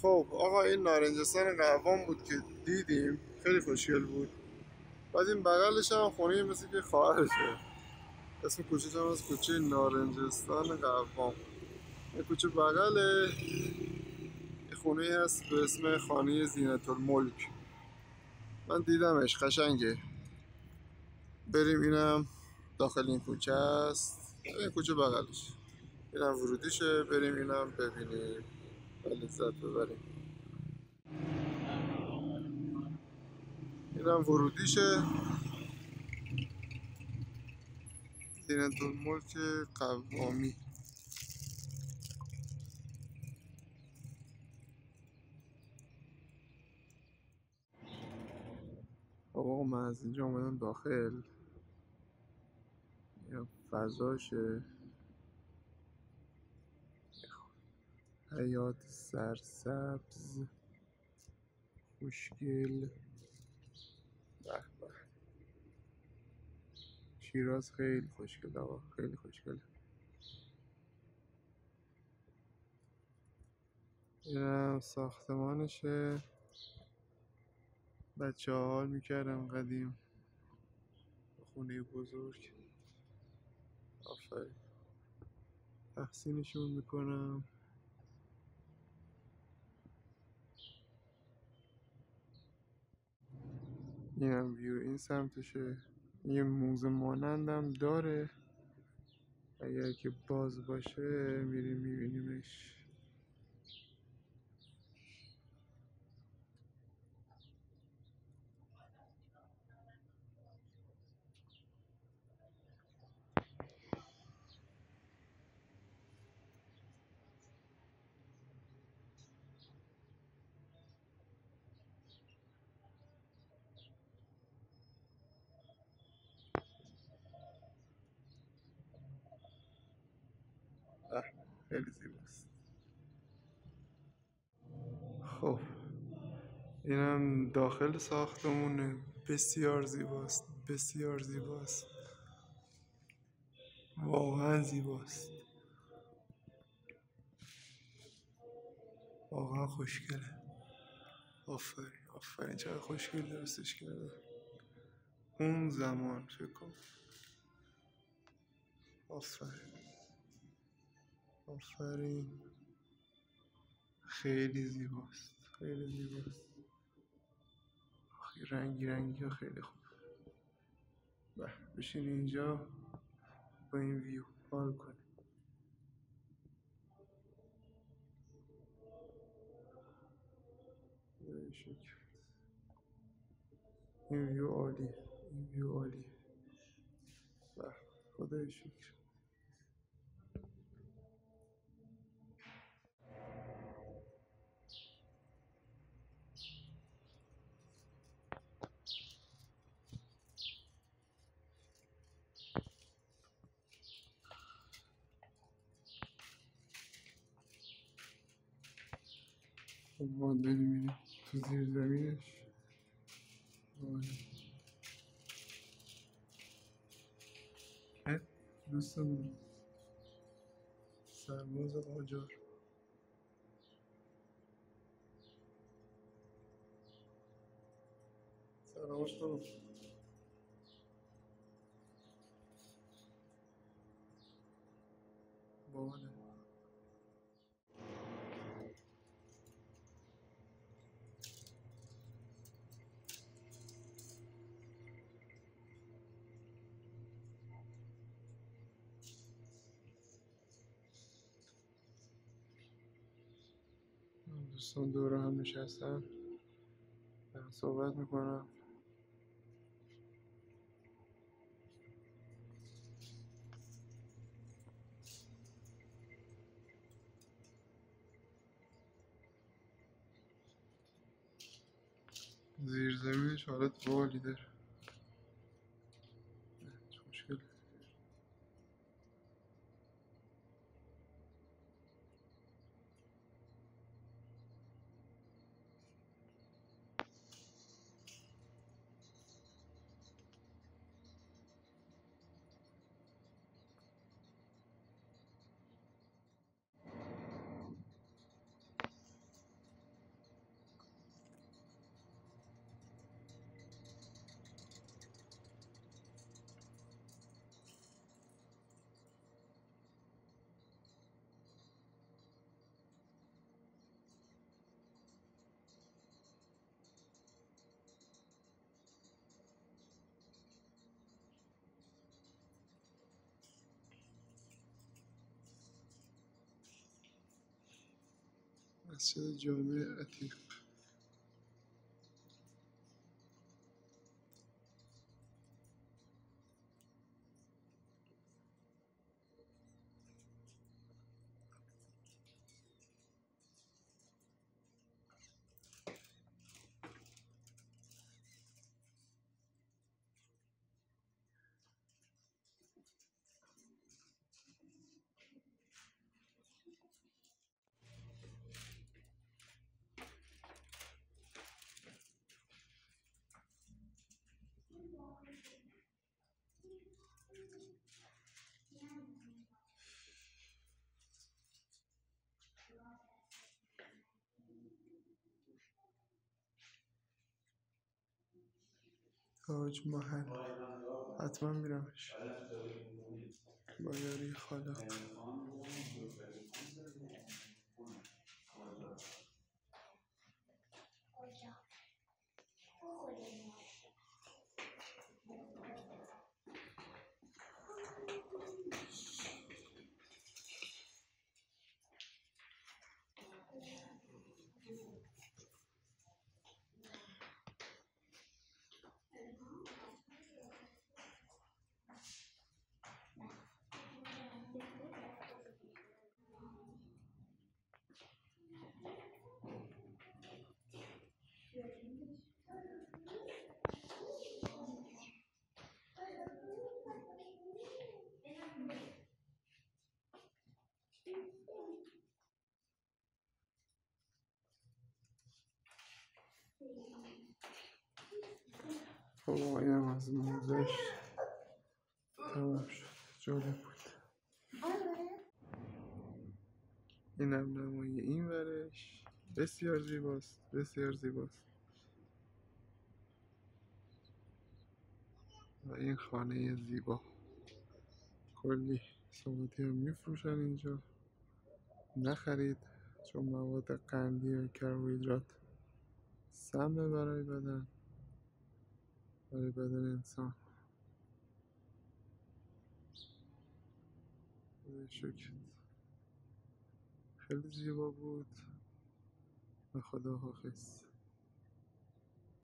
خب آقا، این نارنجستان قوام بود که دیدیم، خیلی خوشگل بود. بعد این بغلش هم خونه مثل که خواهرشه، اسم کوچه هم از کوچه نارنجستان قوام. این کوچه بغله یه خونه هست به اسم خانه زینت الملک. من دیدمش، قشنگه. بریم، اینم داخل این کوچه است. این کوچه بغلش، اینم ورودیشه. بریم اینم ببینیم و لذت ببریم. اینم ورودیشه، زینت الملک قوامی. آقا من از اینجا اومدم داخل، یا فضاشه، حیات سرسبز خوشگل. به به، شیراز خیلی خوشگل آقا، خیلی خوشگله. اینم ساختمانشه، بچه ها حال میکردم قدیم، خونه بزرگ. آفرین، تحسینشون میکنم. اینم ویو این سمتشه. یه موزه مانندم داره، اگر که باز باشه میریم میبینیمش. خیلی زیباست. خب اینم داخل ساختمونه، بسیار زیباست، بسیار زیباست، واقعا زیباست، واقعا خوشگله. آفرین آفرین، چقدر خوشگل درستش کرده اون زمان، فکر کن. آفرین آفرین، خیلی زیباست، خیلی زیباست. رنگی رنگی ها خیلی خوب. بشین اینجا با این ویو حال کنیم. خدای شکر، این ویو عالیه، این ویو عالیه. خدای شکر. خب ما بریم اینو تو زیر زمینش. دوستمون سرباز قاجار. سلامش کنم. باحاله. دوستان دور هم نشستن، صحبت میکنم. زیرزمینش حالت بالی داره، خوشگل. مسجد جامع عتیق. تاج محل حتما میرمش با یاری خالق. خب اینم از موزش تمام شد. جالب بود. اینم نمای این ورش بسیار زیباست، بسیار زیباست. و این خانه زیبا کلی سوغاتی هم میفروشن اینجا. نخرید چون مواد قندی و کربوهیدرات سمه برای بدن انسان. شکر خیلی زیبا بود و خداحافظ.